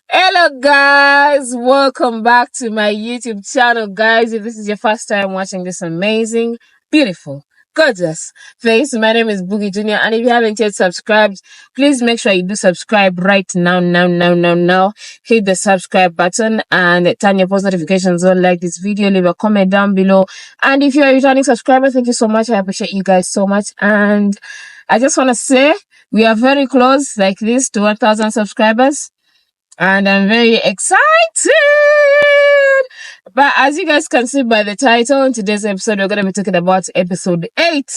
Hello guys, welcome back to my YouTube channel. Guys, if this is your first time watching this amazing, beautiful, gorgeous face, my name is Boogie Junior, and if you haven't yet subscribed, please make sure you do subscribe right now. Hit the subscribe button and turn your post notifications on. Like this video, leave a comment down below, and if you're a returning subscriber, thank you so much. I appreciate you guys so much, and I just want to say we are very close like this to 1,000 subscribers. And I'm very excited. But as you guys can see by the title, in today's episode, we're going to be talking about episode 8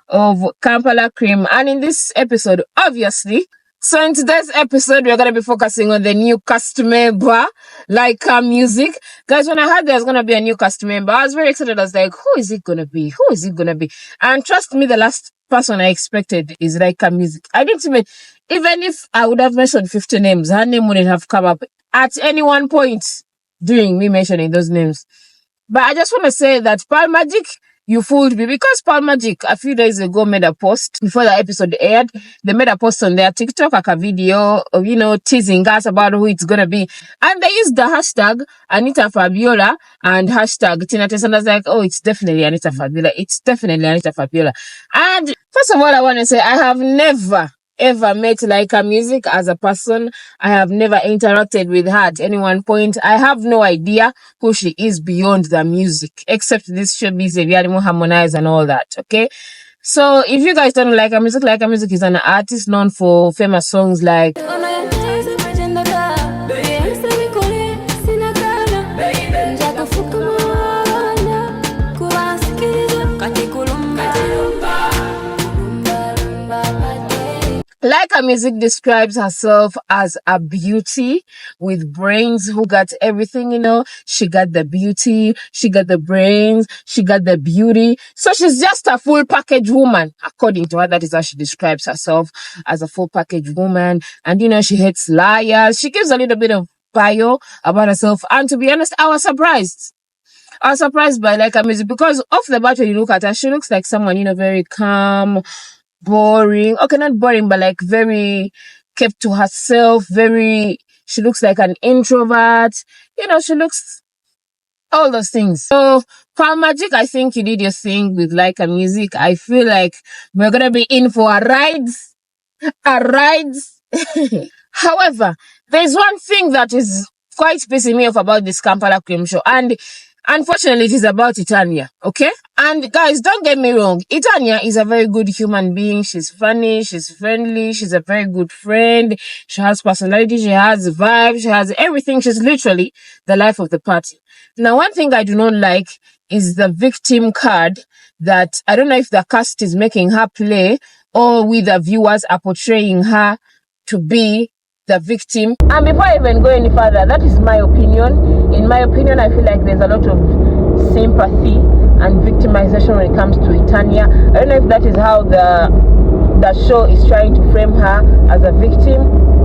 of Kampala CREME. And in this episode, obviously, so in today's episode, we're going to be focusing on the new cast member, like music. Guys, when I heard there's going to be a new cast member, I was very excited. I was like, who is it going to be? Who is it going to be? And trust me, the last person I expected is like music. I didn't even if I would have mentioned 50 names, her name wouldn't have come up at any one point during me mentioning those names. But I just want to say that Pearl Magic, you fooled me, because Pearl Magic a few days ago made a post before the episode aired. They made a post on their TikTok, like a video of, teasing us about who it's going to be. And they used the hashtag Anita Fabiola and hashtag Tina Tess. And I was like, oh, it's definitely Anita Fabiola. It's definitely Anita Fabiola. And first of all, I want to say I have never ever met Laika Music as a person. I have never interacted with her at any one point. I have no idea who she is beyond the music, except this showbiz, Evianimo Harmonize and all that, okay? So if you guys don't like her music is an artist known for famous songs like Laika Music describes herself as a beauty with brains who got everything, She got the beauty, she got the brains, she got the beauty. So she's just a full package woman. According to her, that is how she describes herself, as a full package woman. And, she hates liars. She gives a little bit of bio about herself. And to be honest, I was surprised by Laika Music, because off the bat when you look at her, she looks like someone, very calm, boring. Okay, not boring, but like very kept to herself. She looks like an introvert. She looks all those things. So, Pearl Magic, I think you did your thing with Laika Music. I feel like we're gonna be in for a ride. However, there's one thing that is quite pissing me off about this Kampala CREME show, and unfortunately, it is about Itania, okay? And guys, don't get me wrong. Itania is a very good human being. She's funny, she's friendly, she's a very good friend. She has personality, she has vibe, she has everything. She's literally the life of the party. Now, one thing I do not like is the victim card that I don't know if the cast is making her play, or we the viewers are portraying her to be the victim. And before I even go any further, that is my opinion. In my opinion, I feel like there's a lot of sympathy and victimization when it comes to Itania. I don't know if that is how the show is trying to frame her as a victim,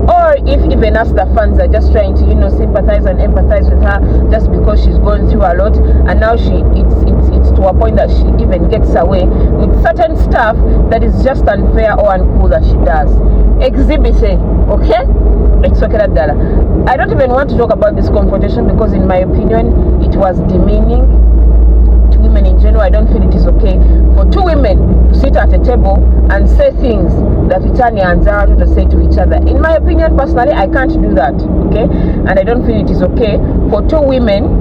or if even us the fans are just trying to sympathize and empathize with her just because she's going through a lot, and now it's to a point that she even gets away with certain stuff that is just unfair or uncool that she does. Exhibit A, okay? It's okay, Dala. I don't even want to talk about this confrontation, because in my opinion it was demeaning to women in general. I don't feel it is okay for two women to sit at a table and say things that Itania and Zara to say to each other. In my opinion, personally, I can't do that, okay? And I don't feel it is okay for two women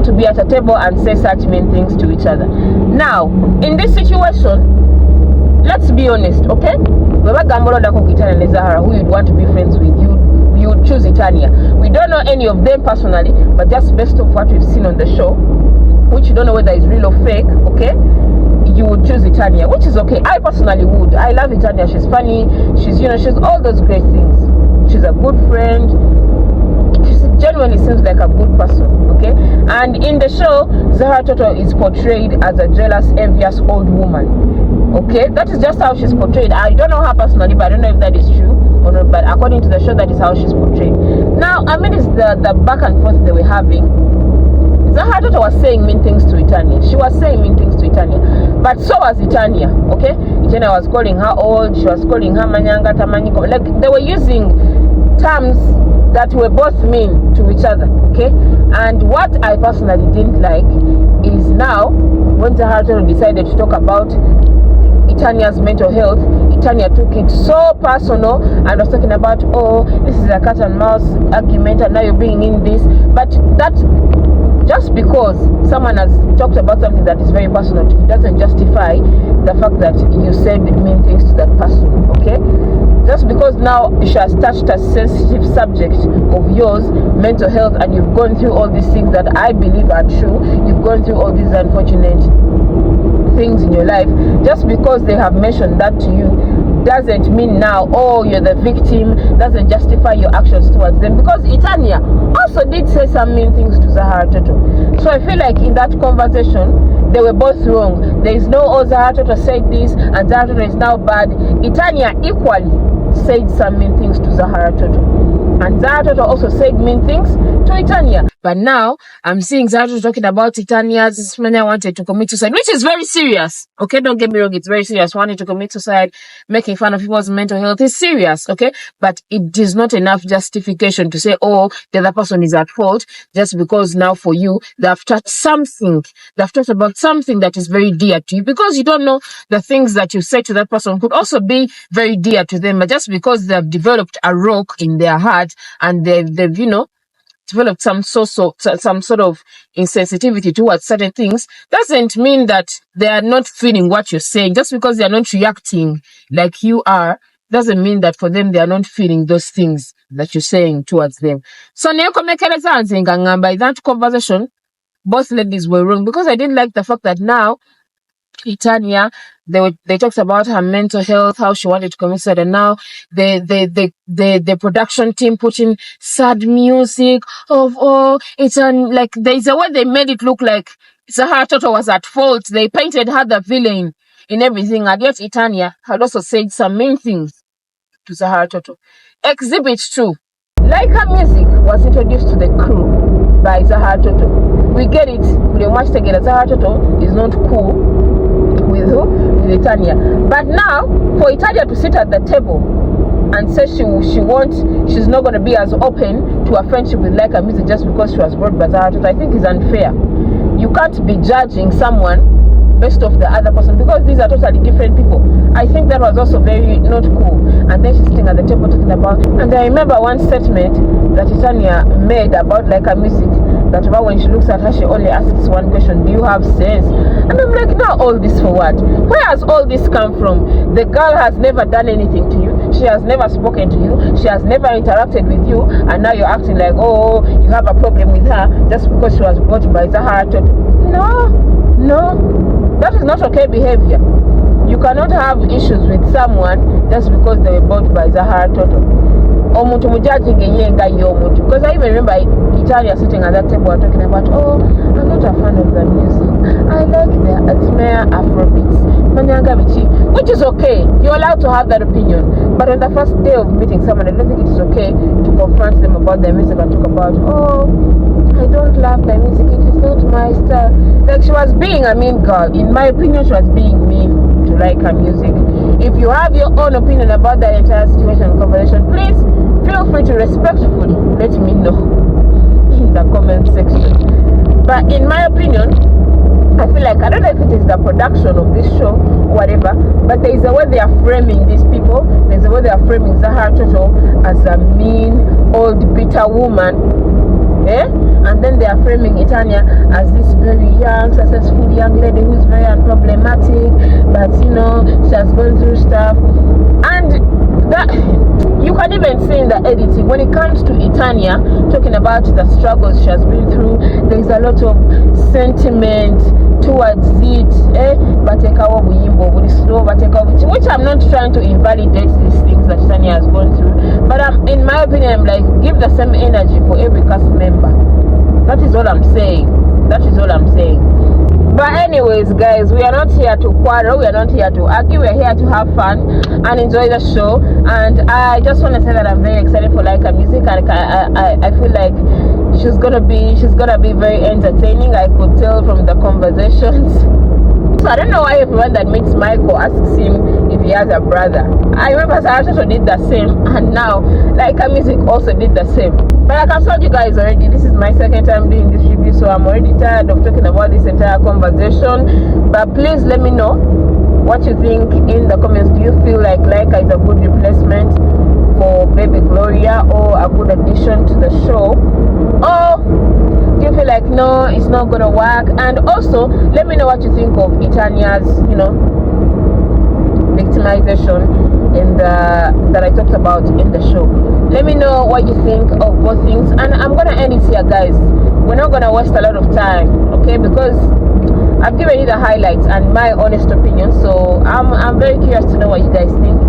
to be at a table and say such mean things to each other. Now, in this situation, let's be honest, okay? Whoever Gambolo Dako Itania and Zahara, who you'd want to be friends with, you would choose Itania. We don't know any of them personally, but just based on what we've seen on the show, which you don't know whether it's real or fake, okay? You would choose Itania, which is okay. I personally would. I love Itania. She's funny. She's all those great things. She's a good friend. She genuinely seems like a good person, okay? And in the show, Zahara Toto is portrayed as a jealous, envious old woman, okay? That is just how she's portrayed. I don't know her personally, but I don't know if that is true or not, but according to the show, that is how she's portrayed. Now, it's the back and forth they were having. Zahara Toto was saying mean things to Itania. She was saying mean things to Itania. But so was Itania, okay? Itania was calling her old. She was calling her Manyanga Tamanyiko. Like, they were using terms that were both mean to each other, okay? And what I personally didn't like is now when Zahara decided to talk about Itania's mental health, Itania took it so personal and was talking about, oh, this is a cat and mouse argument and now you're bringing in this. But that, just because someone has talked about something that is very personal to you doesn't justify the fact that you said mean things to that person, okay? Just because now she has touched a sensitive subject of yours, mental health, and you've gone through all these things that I believe are true, you've gone through all these unfortunate things in your life, just because they have mentioned that to you doesn't mean now, oh, you're the victim, doesn't justify your actions towards them. Because Itania also did say some mean things to Zahara Toto. So I feel like in that conversation, they were both wrong. There is no, oh, Zahara Toto said this and Zahara Toto is now bad. Itania equally said some mean things to Zahara Toto. And Zahara Toto also said mean things to Itania. But now, I'm seeing Zahara Toto talking about Itania's mania wanted to commit suicide, which is very serious. Okay, don't get me wrong, it's very serious. Wanting to commit suicide, making fun of people's mental health is serious, okay? But it is not enough justification to say, oh, the other person is at fault, just because now for you, they've touched something, they've talked about something that is very dear to you, because you don't know the things that you say to that person could also be very dear to them, but just because they've developed a rock in their heart and they've you know, developed some sort of insensitivity towards certain things, doesn't mean that they are not feeling what you're saying. Just because they are not reacting like you are, doesn't mean that for them they are not feeling those things that you're saying towards them. So by that conversation, both ladies were wrong, because I didn't like the fact that now Itania, they talked about her mental health, how she wanted to commit suicide, and now the production team putting sad music of, oh, it's like there's a way they made it look like Zahara Toto was at fault. They painted her the villain in everything, and yet Itania had also said some mean things to Zahara Toto. Exhibit 2. Like her music was introduced to the crew by Zahara Toto. We get it. We watch together. Zahara Toto is not cool with who? With Itania. But now, for Itania to sit at the table and say she's not going to be as open to a friendship with Like Her Music just because she was brought by Zahara Toto, I think is unfair. You can't be judging someone based off the other person, because these are totally different people. I think that was also very not cool. And then she's sitting at the table talking about, and I remember one statement that Itania made about Like Her Music, that about when she looks at her, she only asks one question: do you have sense? And I'm like, now all this for what? Where has all this come from? The girl has never done anything to you. She has never spoken to you. She has never interacted with you. And now you're acting like, oh, you have a problem with her just because she was brought by Zahara Toto. No, that is not okay behavior. You cannot have issues with someone just because they were bought by Zahara Toto. Because I even remember Italia sitting at that table and talking about, oh, I'm not a fan of the music. I like the Atmea Afrobeats, which is okay. You're allowed to have that opinion. But on the first day of meeting someone, I don't think it is okay to confront them about their music and talk about, oh, I don't love the music, it is not my style. Like, she was being a mean girl. In my opinion, she was being mean to Like Her Music. If you have your own opinion about the entire situation and conversation, please feel free to respectfully let me know in the comment section. But in my opinion, I feel like, I don't know if it is the production of this show or whatever, but there is a way they are framing these people. There's a way they are framing Zahara Toto as a mean, old, bitter woman. And then they are framing Itania as this very young, successful young lady who's very unproblematic, but you know, she has gone through stuff. And that you can even see in the editing, when it comes to Itania talking about the struggles she has been through, there's a lot of sentiment towards it, which I'm not trying to invalidate these things that Itania has gone through, but in my opinion, I'm like, give the same energy for every cast member. That is all I'm saying. But anyways, guys, we are not here to quarrel, we are not here to argue, we are here to have fun and enjoy the show. And I just want to say that I'm very excited for Like Her Music, and I feel like she's gonna be very entertaining. I could tell from the conversations. So I don't know why everyone that meets Michael asks him if if he has a brother. I remember Sarah also did the same, and now Laika Music also did the same. But like I've told you guys already, this is my second time doing this review, so I'm already tired of talking about this entire conversation. But please let me know what you think in the comments. Do you feel like Laika is a good replacement for Baby Gloria, or a good addition to the show? Or do you feel like no, it's not gonna work? And also let me know what you think of Itania's, you know, victimization in the that I talked about in the show. Let me know what you think of both things, and I'm gonna end it here, guys. We're not gonna waste a lot of time, okay, because I've given you the highlights and my honest opinion. So I'm very curious to know what you guys think.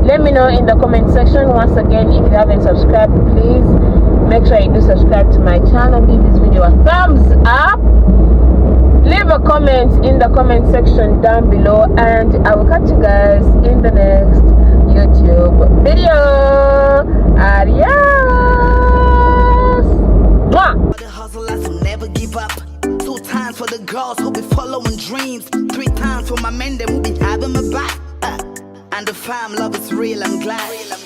Let me know in the comment section. Once again, if you haven't subscribed, please make sure you do subscribe to my channel. Give this video a thumbs up. Leave a comment in the comment section down below, and I will catch you guys in the next YouTube video. Adios. Mwah. The hustlers who never give up. 2 times for the girls who be following dreams. 3 times for my men, them who be having my back. And the fam love is real, I'm glad.